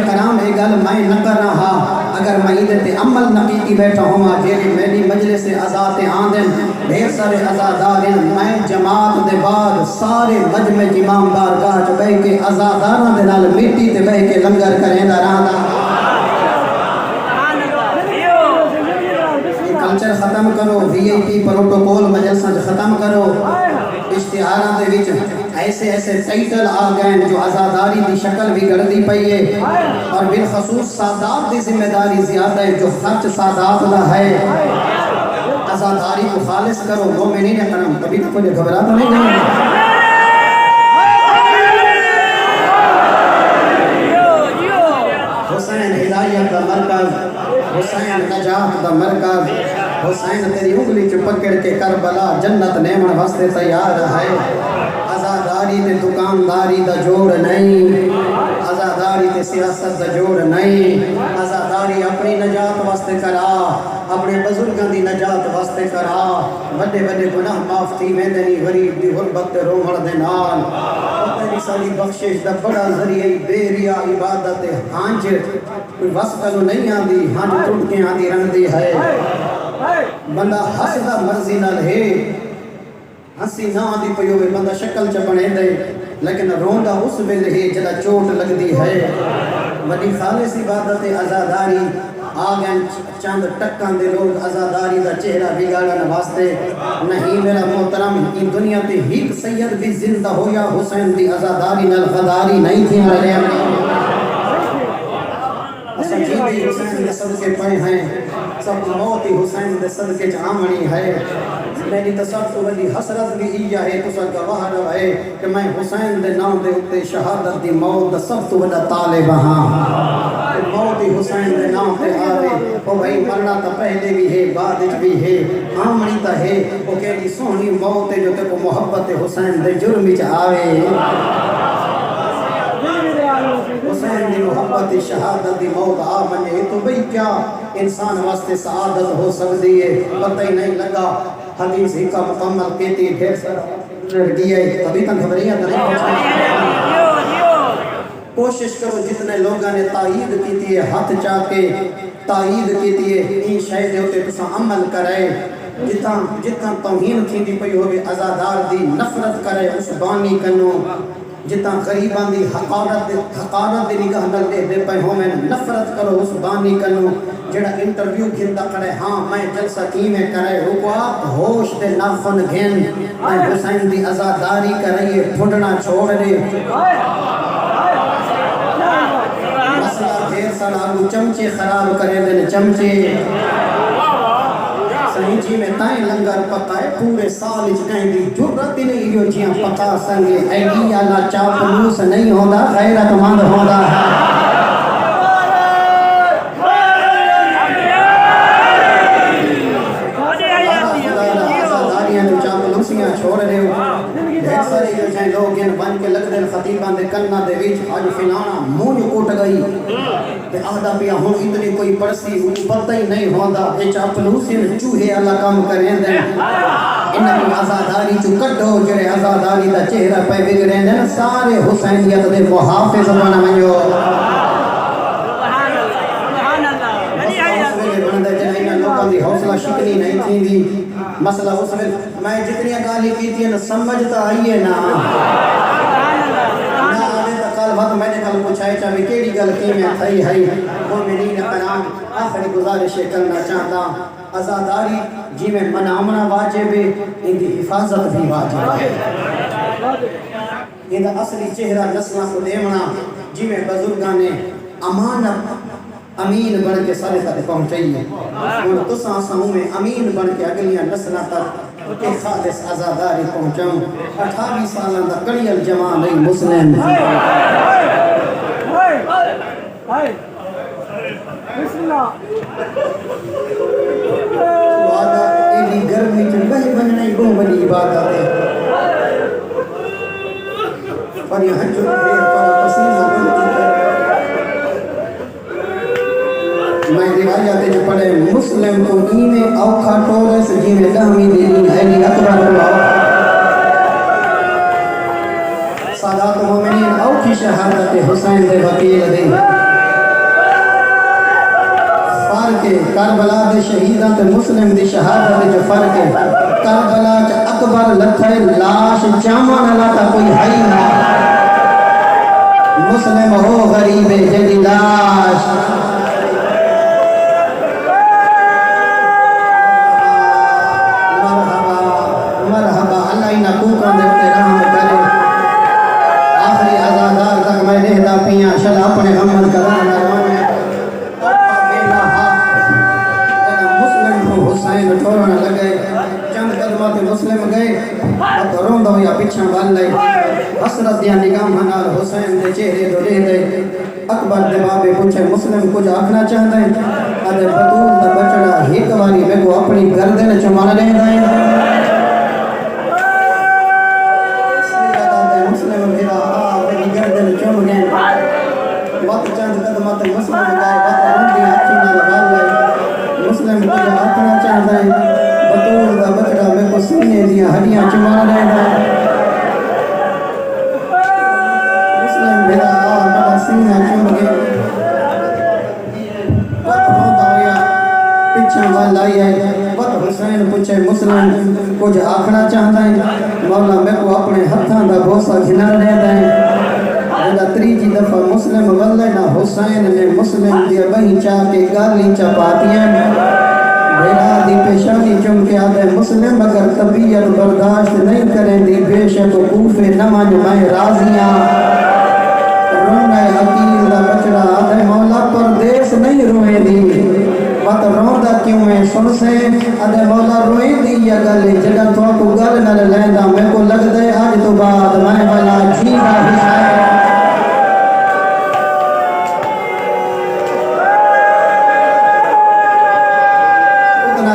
[SPEAKER 1] کرام ایک گل میں نہ کر رہا اگر میں ادھر عمل نقیقی بیٹھا ہوں جیڑی میری مجلس ازاد آندن ڈھیر سارے ازادار ہیں میں جماعت دے بعد سارے مجمع امام بارگاہ چ بیٹھ کے ازاداراں دے نال مٹی تے بیٹھ کے لنگر کریندا رہندا کلچر ختم کرو وی آئی پی پروٹوکول مجلساں ختم کرو اشتہاراں دے وچ ایسے ٹائٹل آ گئے جو ازاداری دی شکل بھی گڑدی پئی ہے اور بالخصوص سادات دی ذمہ داری زیادہ ہے جو خرچ سادات دا ہے ازاداری کو خالص کرو مومنین کرم کبھی تو کوئی گھبرا تو نہیں گئے حسین ہدایت دا مرکز حسین نجات دا مرکز کربلا جنت نیمن واسطے تیار ہے آزاداری تے دکانداری دا جوڑ نہیں آزاداری تے سیاست دا جوڑ نہیں آزاداری اپنی نجات واسطے کرا اپنے بزرگاں دی نجات واسطے کرا بڑے بڑے گناہ معاف تھی ویندے نہیں غریب دی غربت تے روہن دے نال تیری ساری بخشش دا بڑا ذریعہ بے ریا عبادت ہانج کوئی وصف نہیں آندی ہانج ٹوٹ کے آندی رہندی ہے بندہ ہسدا مرضی نال ہے ہنسی نہ آندی پئی ہوئے بندہ شکل چ بنے دے لیکن روندا اس ویلے ہے جدا چوٹ لگدی ہے وڈی خالص عبادت آزاداری آگن چند ٹکان دے لوگ آزاداری دا چہرہ بگاڑن واسطے نہیں میرا محترم ان دنیا تے ہیک سید بھی زندہ ہویا حسین دی آزاداری نال غداری نہیں تھی مرے اساں جیندی حسین دے صدقے پئے ہیں سب موت حسین دے صدقے چ آمنی ہے میری تصور والی حسرت بھی یہ ہے تسا گواہ رہے کہ میں حسین دے نام دے اوتے شہادت دی موت دا سب تو بڑا طالب ہاں موت حسین دے نام تے آوے او بھائی مرنا تا پہلے بھی ہے بعد وچ بھی ہے آمنی تا ہے او کیڑی سونی موت ہے جو تے کو محبت حسین دے جرم وچ آوے حسین دی محبت شہادت دی موت آ منجے تو بھئی کیا انسان واسطے سعادت ہو سکتی ہے پتہ ہی نہیں لگا حدیث ہی کا مکمل کہتی ڈھیر سارا رڈی ہے ابھی تک خبریاں تو نہیں پہنچ کوشش کرو جتنے لوگوں نے تائید کیتی ہے ہاتھ چاہ کے تائید کیتی ہے این شے دے اوتے تساں عمل کرے جتنا توہین تھیندی پئی ہوے آزادار دی نفرت کرے اس بانی کنو جتنا غریبان دی حقارت دی نگاہ نال دے پئے ہوویں نفرت کرو اس بانی کنو جڑا انٹرویو گھندا کرے ہاں میں جلسہ کیویں کرے حکوات ہوش تے نفن گھن میں حسین دی آزاداری کرے پھڈنا چھوڑ دے مسئلہ ڈھیر سارا آگو چمچے خراب کرے دے چمچے صحیح جی میں تائیں لنگر پکائے پورے سال اچ کہیں دی جرت نہیں جو جیاں پکا سنگے ایڈیا نہ چاپلوس نہیں ہوندا غیرت مند ہوندا ہے چھوڑ رہے ہو ڈھیر سارے جو ہیں لوگ ان بن کے لگ دیں خطیبان دے کنہ دے ویچ آج فلانا مونج اٹھ گئی تے آدھا پیا ہون اتنی کوئی پرسی پتہ ہی نہیں ہوندا اے چاپلوسی چوہے اللہ کام کریں دیں انہی آزاداری چو کٹو جڑے آزاداری دا چہرہ پہ بگڑیں دیں سارے حسینیت دے محافظ بنا منجو لوگوں دی حوصلہ شکنی نہیں تھی دی مسئلہ اس میں جتنی گالی کیتی ہے نا سمجھتا آئیے نا آنے تا کل وقت میں نے کل پوچھائی چاہوی کیڑی گل کی میں تھئی ہے مومنین کرام آخری گزارش کرنا چاہتا آزاداری جی میں منامنا واجب ہے ان کی حفاظت بھی واجب ہے یہ اصلی چہرہ نسلہ کو دیونا جی میں بزرگاں نے امانت امین بن کے سارے تک پہنچائی ہے اور تساں ساؤں میں امین بن کے اگلیاں نسلہ تک کہ خالص آزاداری پہنچاؤں 28 سالہ دا کڑیل جوان نہیں مسلم وعدہ ایڈی گرمی چل بہی بننے گو بنی عبادت ہے پر یہاں جو دیر پر پسینہ بن چکا میں روایات جو پڑھے مسلم کو اینے اوکھا ٹورس جی میں دہمی دین علی اکبر اللہ سادات مومنین اوکھی شہادت حسین دے وکیل دے فرق کربلا دے شہیدان تے مسلم دی شہادت جو فرق کربلا چا اکبر لکھے لاش چامان لاتا کوئی حی نہ مسلم ہو غریب جدی لاش آخری آزادار تک میں رہتا پیاں شل اپنے غمت کرانا رونے بیلا مسلم کو حسین ٹھوڑنا لگے چند قدمات مسلم گئے اب رون دو یا پچھاں بال لئے حسرت دیا نگاہ منال حسین دے چہرے دو لے دے اکبر دے بابے پوچھے مسلم کچھ آکھنا چاہتا ہے ادھے بطول دا بچڑا ہی کواری میں کو اپنی گردن چمان رہتا ہے سینہ چوم کے وقت ہوتا ہویا پچھا وال آئی ہے وقت حسین پوچھے مسلم کچھ آکھنا چاہتا ہے مولا میں کو اپنے ہتھاں دا بوسا گھنا رہتا ہے جدا تریجی دفعہ مسلم واللہ حسین نے مسلم دیا بہی چاہ کے گالی چپاتیاں بھیرا دی پیشانی چم کے آدھے مسلم اگر طبیعت برداشت نہیں کریں دی بے شک کوفے نماز میں راضیاں رونا حقیل دا بچڑا آدھے مولا پردیس نہیں روئے دی بات روندہ کیوں ہے سن سے آدھے مولا روئے دی یا گلے جگہ تو کو گل نہ لیندہ میں کو لگ دے آج تو بعد میں بلا جینا بھی ہے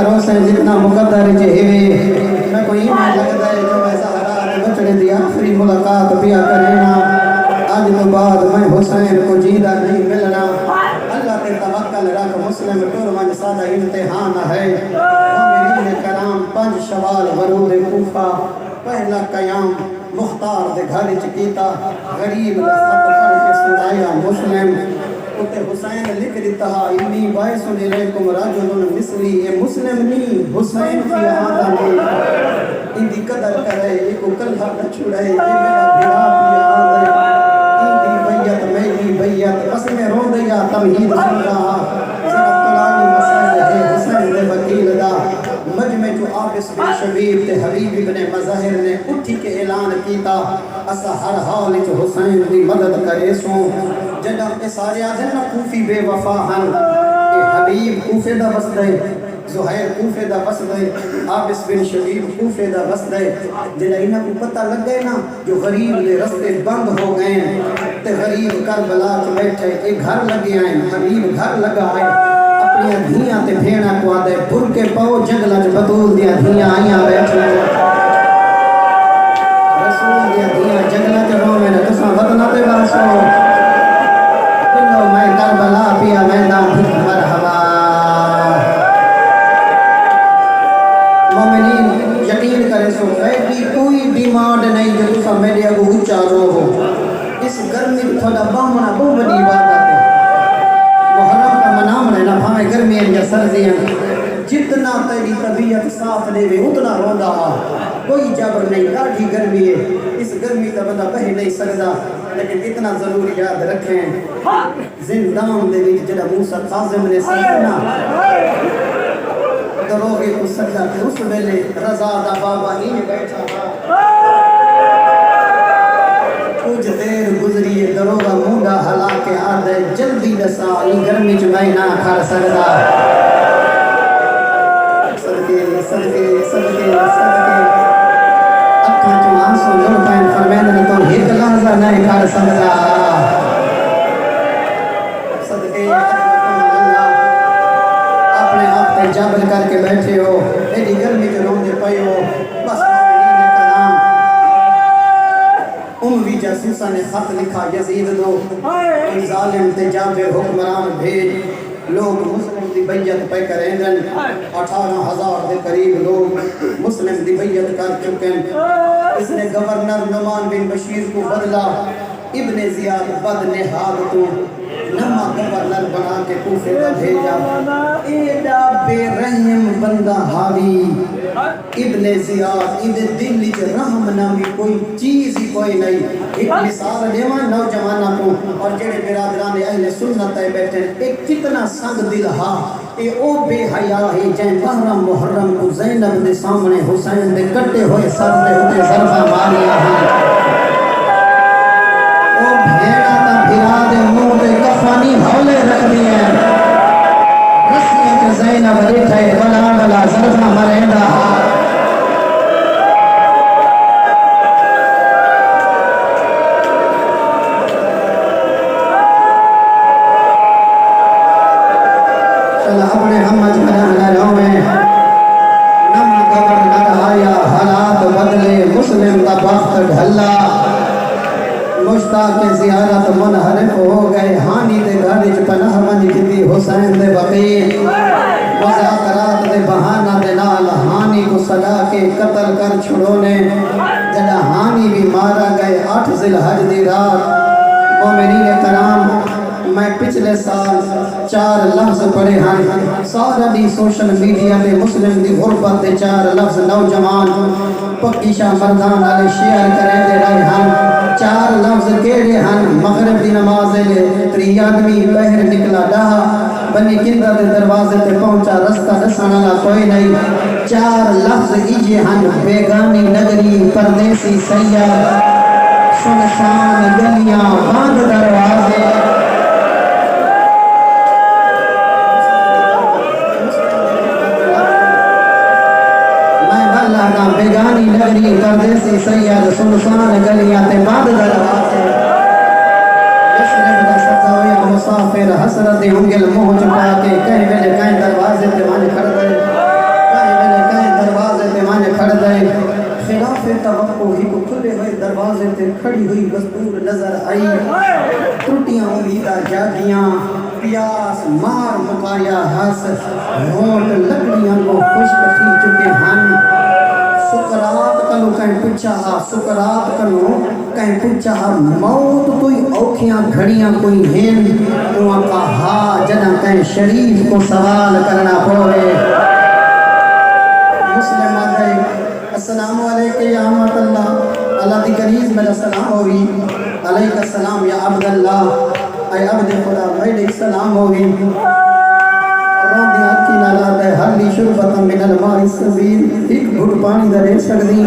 [SPEAKER 1] روسے جتنا مقدر جہوے میں کوئی میں لگتا ہے جو میں سہرا بچڑے دی آخری ملاقات پیا کرینا آج تو بعد میں حسین کو جیدہ نہیں ملنا اللہ تے توکل رکھ مسلم ٹورمن سادہ امتحان ہے مومنین کرام 5 شوال ورود کوفہ پہلا قیام مختار دے گھر چکیتا غریب لفت پڑھ کے سنایا مسلم اتے حسین لکھ دیتا انی باعث الیکم رجل مثلی اے مسلم نہیں حسین کی آدھانے ان دی قدر کرے ایکو کلھا نہ چھڑے اے میرا بھرا پیا آدھے ان دی بیعت میری بیعت بس میں رو دیا تمہید سن رہا سرط طلالی مسائل ہے حسین دے وکیل دا مجمع جو عابس بن شبیب تے حبیب ابن مظاہر نے اٹھی کے اعلان کیتا اسا ہر حال وچ حسین دی مدد کرے سوں جدہ اے سارے آدھے نا کوفی بے وفا ہن اے حبیب کوفے دا بس دے زہیر کوفے دا بس دے عابس بن شبیب کوفے دا بس دے جدہ انہاں کو پتہ لگ گئے نا جو غریب دے رستے بند ہو گئے تے غریب کربلا چ بیٹھے اے گھر لگے آئیں حبیب گھر لگا آئے اپنی دھیاں تے بھیڑا کو آدھے پر کے پاؤ جنگلہ چ بطول دیا دھیاں آئیاں بیٹھے رسول دیا دھیاں جنگلہ چ رو میں نے تساں وطنہ تے باسو میں کربلا پیا میدان تھی مرحبا مومنین یقین کرے سو ایسی کوئی ڈیمانڈ نہیں جو تسا میرے اگو اچھا رو ہو اس گرمی تھوڑا بہمنا بہت بڑی عبادت ہے محرم کا منام رہنا بھامے گرمی یا سردیاں جتنا تیری طبیعت ساتھ لے وے اتنا روندہ کوئی جبر نہیں لاٹھی گرمی ہے اس گرمی کا بندہ بہ نہیں سکتا لیکن اتنا ضرور یاد رکھیں زندان دے وچ جڑا موسیٰ کاظم نے سینا دروگے کو سجدہ کہ اس ویلے رضا دا بابا ہی بیٹھا کچھ دیر گزری دروگا مونڈا ہلا کے آدھے جلدی دسا ای گرمی چ میں نہ کھا سکدا صدقے صدقے صدقے صدقے اکھاں چ آنسو لڑ پین فرمیندے نے تو ایک لحظہ نہیں کھا سکدا صدقے اپنے آپ تے جبل کر کے بیٹھے ہو ایڈی گرمی چ روندے پئے ہو بس مومنین کرام اموی جاسوسہ نے خط لکھا یزید دو کوئی ظالم تے جابر حکمران بھیج لوگ مسلم دی بیعت پہ کریں دن 18,000 دے قریب لوگ مسلم دی بیعت کر چکیں اس نے گورنر نعمان بن بشیر کو بدلا ابن زیاد بد نہاد تو نما گورنر بنا کے کوفے کا بھیجا ایڈا بے رحم بندہ حاوی ابن زیاد ابن دل چ رحم نامی کوئی چیز ہی کوئی نہیں ایک مثال دیوان نوجوانہ کو اور جڑے برادران اہل سنت بیٹھے ایک کتنا سنگ دل ہا اے او بے حیا ہے جن محرم محرم کو زینب دے سامنے حسین دے کٹے ہوئے سر دے ہوتے ضربہ ماریا ہے او بھیڑا تا بھرا دے منہ دے کفانی ہولے رکھ دیے رسیاں کے زینب ریٹھے بلا بلا ضربہ مریندا اپنے ہمت میں رویں نم گورنر آیا حالات بدلے مسلم کا بخت ڈھلا مشتاق زیارت منحرف ہو گئے ہانی دے گھر وچ پناہ منج کیتی حسین دے بقیع مذاکرات دے بہانہ دے نال ہانی کو سجا کے قتل کر چھڑونے جڑا ہانی بھی مارا گئے 8 ذی الحج دی رات مومنین کرام میں پچھلے سال 4 لفظ پڑھے ہیں سارا دی سوشل میڈیا تے مسلم دی غربت دے 4 لفظ نوجوان پکی شاہ مردان علی شیئر کریں دے رہے ہیں 4 لفظ کیڑے ہیں مغرب دی نماز لے 3 آدمی بہر نکلا ڈہا بنی کندہ دے دروازے تے پہنچا رستہ دسانا لا کوئی نہیں 4 لفظ ایجے ہیں بیگانی نگری پردیسی سیاح سنسان گلیاں بند دروازے میں بلّا بیگانی نگری پردیسی سیاح سنسان گلیاں تے بند دروازے مسافر حسرت انگل منہ چکا کے کہیں ویلے کہیں دروازے تے مانے کھڑ گئے کہیں ویلے کہیں دروازے تے مانے کھڑ گئے خلاف توقع ہی کو کھلے ہوئے دروازے تے کھڑی ہوئی مزدور نظر آئی ٹوٹیاں امیدہ جاگیاں پیاس مار مکایا ہس ہونٹ لکڑیاں کو خشک تھی چکے ہیں سکرات کنو کہیں پچھا سکرات کنو کہیں پچھا موت کوئی اوکھیاں گھڑیاں کوئی ہیں وہاں کہا جنہ کہیں شریف کو سوال کرنا پڑے مسلم آگئے السلام علیکم یا احمد اللہ اللہ دی قریض میرا سلام ہوئی علیکہ السلام یا عبداللہ اے عبد خدا میرے سلام ہوئی روندیاں کی نالات ہے ہر لی شربتا من الماء السبیل ایک گھٹ پانی درے سکدی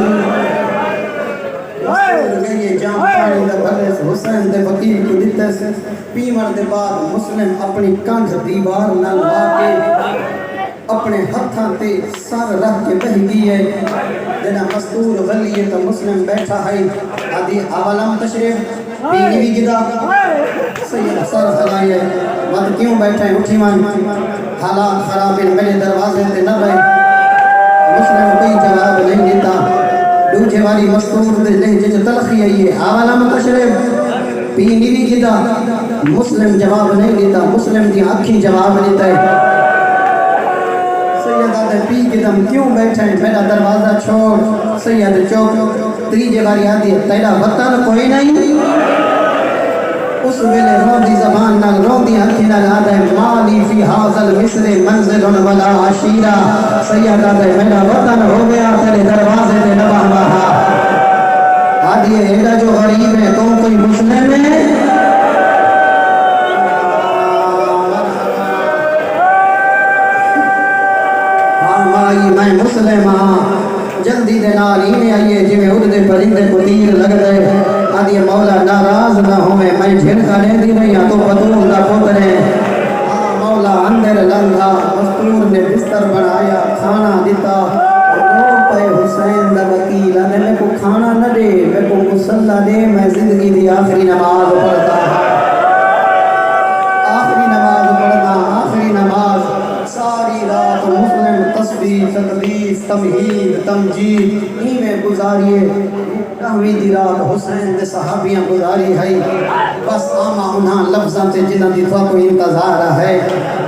[SPEAKER 1] گئیے جام پانی در بھلے سے حسین دے وکیل کو دیتے سے پیمر دے بعد مسلم اپنی کانجھ دیوار نہ لوا کے اپنے ہتھاں تے سر رکھ کے بہ گئے جنہ مستور غلیے تو مسلم بیٹھا ہے آدھی اولم تشریف پیگی بھی گدا سید سر ہلائے وقت کیوں بیٹھے اٹھی مان حالات خراب میرے دروازے تے نہ رہے مسلم کوئی جواب نہیں دیتا دوجھے والی مستور دے لہجے جو تلخی آئی ہے اولم تشریف پیگی بھی گدا مسلم جواب نہیں دیتا مسلم دی آنکھی جواب دیتا ہے سید پی کے دم کیوں بیٹھے ہیں میرا دروازہ چھوڑ سید چوک تریجے باری آدھی ہے تیرا وطن کوئی نہیں اس ویلے روندی زبان نال روندی ہتھی نال آدھے مالی فی حاضل مصر منزل ولا عشیرہ سید آدھے میرا وطن ہو گیا تیرے دروازے دے نباہ بہا آدھی ہے ایڈا جو غریب ہے تم کوئی مسلم ہے میں مسلم ہاں جلدی دے نال ہی آئیے جی میں اڑ دے پرندے کو تیر لگ دے آدھی مولا ناراض نہ ہوئے میں جھنکا لے دی نہیں تو بدون نہ پترے مولا اندر لنگا مستور نے بستر بنایا کھانا دیتا رو پہ حسین دا وکیل نے میں کو کھانا نہ دے میں کو مسلح دے میں زندگی دی آخری نماز پڑھتا آخری نماز ساری رات مسلم تسبیح تقدیس تمہید تمجید میں گزاریے کہویں دی رات حسین دے صحابیاں گزاری ہے بس آما انہاں لفظاں تے جنہ دی تو کوئی انتظار ہے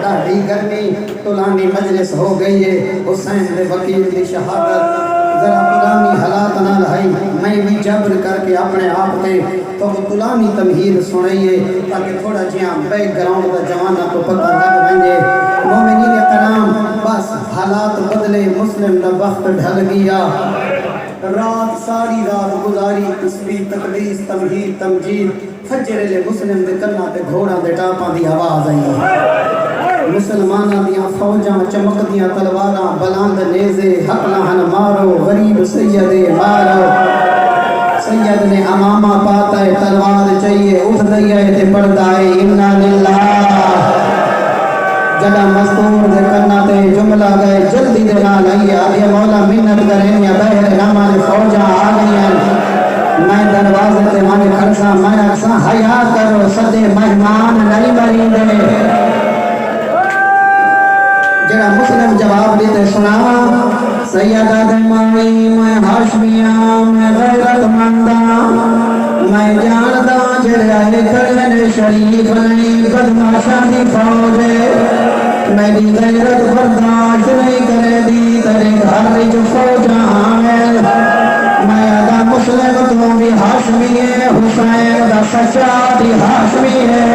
[SPEAKER 1] ڈاڈی گرمی طولانی مجلس ہو گئی ہے حسین دے وکیل دی شہادت ذرا طولانی حالات نہ رہی میں بھی جبر کر کے اپنے آپ تے تو طولانی تمہید سنائیے تاکہ تھوڑا جیاں بیک گراؤنڈ دا جوانہ کو پتہ لگ بنجے مومنین کرام بس حالات بدلے مسلم دا وقت ڈھل گیا رات ساری رات گزاری تسبیح تقدیس تمہید تمجید فجر لے مسلم دے کنا تے گھوڑا دے ٹاپاں دی آواز آئی مسلماناں دیاں فوجاں چمک دیاں تلواراں بلند نیزے حق لہن مارو غریب سید مارو سید نے امامہ پاتا ہے تلوار چاہیے اٹھ دیا ہے تے پڑھتا ہے انا للہ جڑا مستور دے کرنا تے جملہ گئے جلدی دے نال آئیے آگے مولا منت کریں یا بہر نامان فوجاں آ گئی ہیں میں دروازے تے مانے کھڑسا میں اکساں حیا کرو صدے مہمان نہیں مریندے جڑا مسلم جواب دیتے سناوا سیدہ دمائی میں ہاشمیاں میں غیرت منداں میں جاندہ جڑے آئے کھڑے شریف نہیں بدماشاں دی فوجے میری غیرت برداشت نہیں کرے دی تیرے گھر جو فوجاں آئے میں ادا مسلم تو بھی ہاشمی ہے حسین دا سجاد ہاشمی ہے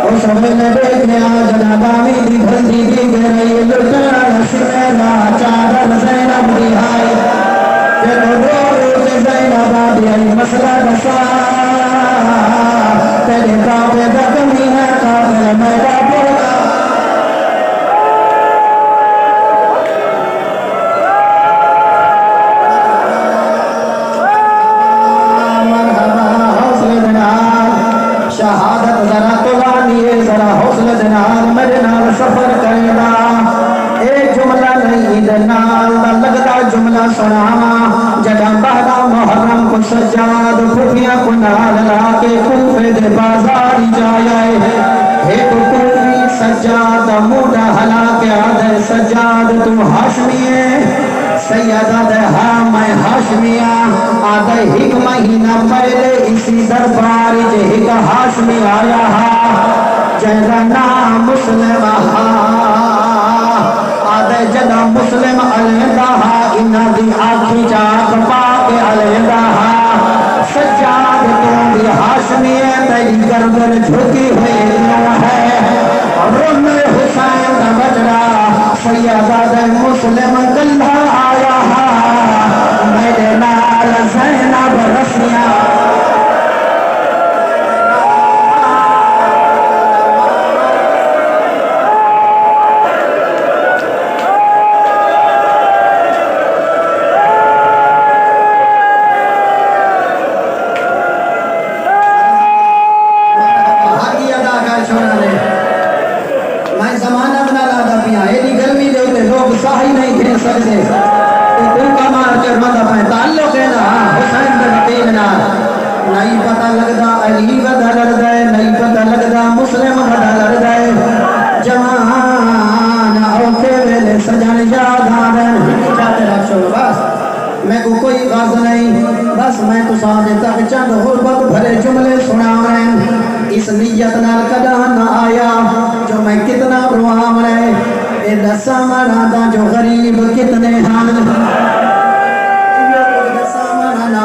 [SPEAKER 1] اس ویلے دیکھیا جنابامی دی بھلدی دی گرئی لٹن شمیرا چادر زینب دی آئی جنو رو زینب آدھی آئی مسئلہ دسا تیرے کعبے دا کمی ہے قابل میرا بولا شہادت ذرا توانی ہے ذرا حوصلہ جنال میرے نال سفر کرنا ایک جملہ نہیں دنال لگتا جملہ سناما جگہ بہدا محرم کو سجاد پھوپیاں کو نال لاکے کوفے دے بازاری جائے ایک کوفی سجاد موڈا حلا کے آدھے سجاد تو ہاشمی ہے سیدہ دہا میں ہاشمیہ آدھے ہک مہینہ پہلے اسی دربار جے ہک ہاشمی آیا جیدہ نام مسلم آدھے جدہ مسلم علیدہ انہ دی آنکھی جاک پاک علیدہ سجاد تو بھی ہاشمی ہے تیری گردن جھکی ہوئی نو ہے رم حسین دا بجرا سیدہ دے مسلم گلہ آیا میرے نال زینب رسیاں نہیں پتہ لگدا علی ودا لڑدا ہے نہیں پتہ لگدا مسلم ودا لڑدا ہے جوان اوکھے ویلے سجن یاد آویں چاہتے رکھ چھوڑو بس میں کو کوئی غرض نہیں بس میں تو سامنے تک چند غربت بھرے جملے سناویں اس نیت نال کدا نہ آیا جو میں کتنا رواویں اے دساں دا جو غریب کتنے ہیں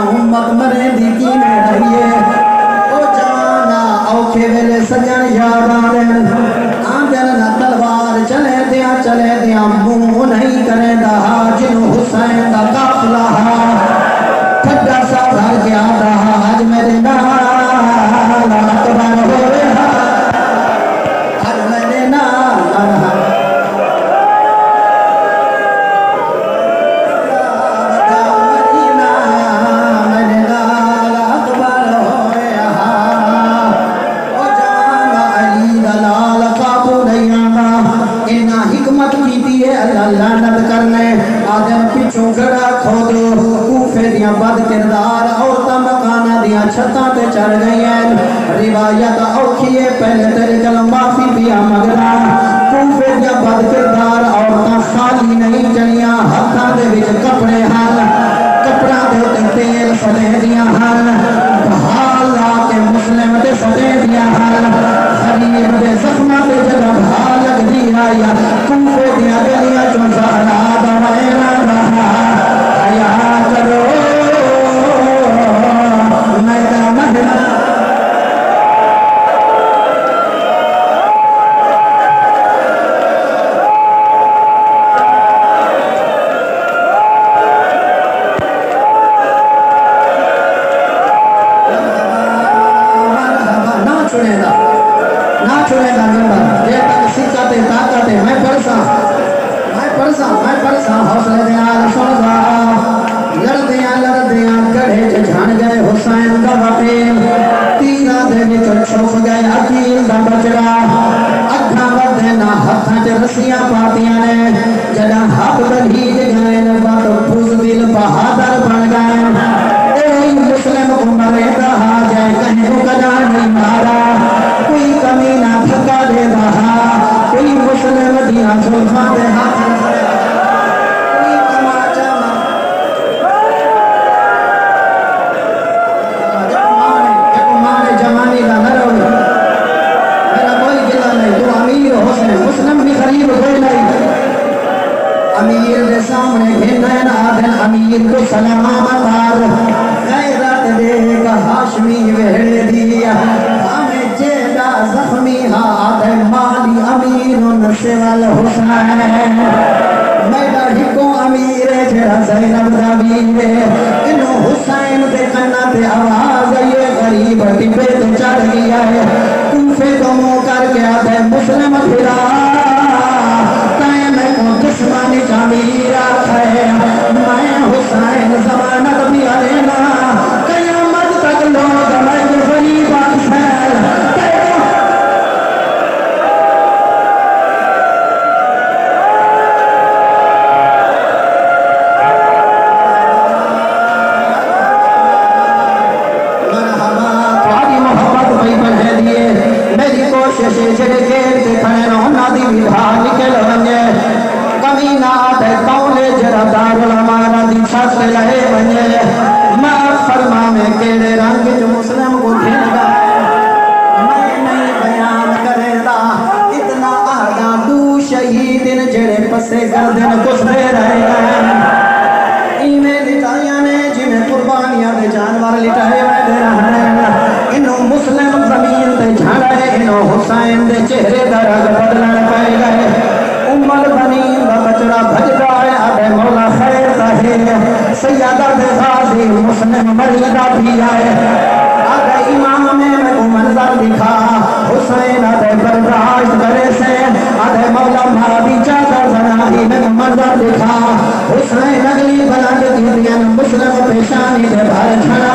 [SPEAKER 1] امت مرے دی کی میں رہیے او جوانا اوکھے ویلے سجن یاد آویں آنجل نہ تلوار چلے دیا منہ نہیں کرے دا جنو حسین دا قافلہ ٹھڈا سا گھر کے آدھا آج میرے نال اکبر ہوئے آج میرے نال لعنت کرنے آدم پچھوں گڑا کھودو کوفے دیاں بد کردار عورتاں مکانہ دیاں چھتاں تے چڑھ گئی ہیں روایت اوکھیے پہلے تیرے کل معافی پیا مگرا کوفے دیاں بد کردار عورتاں خالی نہیں چلیاں ہتھاں دے وچ کپڑے ہن کپڑا دے تے تیل سڑے دیاں ہن بہال لا کے مسلم تے سڑے دیاں ہن غریب دے زخماں تے جگہ بہال لگ دی آیا کوفے دیاں گلیاں چوں زہرا دوائنا رہا حیا کرو میرا مہنا نہ چھوڑے گا ممبر یہ تک سکہ تے طاقت ہے میں پرساں حوصلے دیال سن گا لڑدیاں گڑھے جھان گئے حسین دا وقیل تیرہ دے وچ چھپ گئے عقیل دا بچڑا اکھاں ودے نہ ہتھاں تے رسیاں پاتیاں نے جڑا ہاتھ بھیج گئے نے بات بزدل بہادر بن گئے اے مسلم عمر دا جائے کہیں کو کدا نہیں مارا کوئی کمی نہ تھکا دے رہا کوئی مسلم دیاں زلفاں دے ہاتھ کوئی کماچا مانے جوانی دا نہ رو میرا کوئی گلا نہیں تو امیر حسین مسلم بھی غریب ہوئے نہیں امیر دے سامنے گھنین آدھن امیر کو سلام آمدار غیرت ہاشمی ویڑے دیا ہمیں جیدہ زخمی ہاتھ مالی امیر سوال حسین میڈا ہکو امیر جرا زینب داویے انہوں حسین دے کنا تے آواز یہ غریب ٹپے تے چڑھ گیا ہے کوفے کو منہ کر کے آدھے مسلم پھرا میں کو دشمنی جامیر ہے میں حسین زمانت بھی علینا قیامت تک لوگ میں غریب اکثر گردن کستے رہے ہیں ایمیں لٹائیاں نے جنہیں قربانیاں دے جانور لٹائے دے رہے ہیں انہوں مسلم زمین دے جھڑے انہوں حسین دے چہرے درگ بدلن پائے گئے امال بنین دا بچڑا بھج گئے ابے مولا خیر رہے سیادہ دے غازی مسلم مریدہ بھی آئے آگے امام میں کو منظر دکھا حسین آدھے برداشت کرے سے آدھے مولا مہابی چاہتا زناہی میں منظر دکھا حسین اگلی بلند کی دین مسلم پیشانی دے بھر چھڑا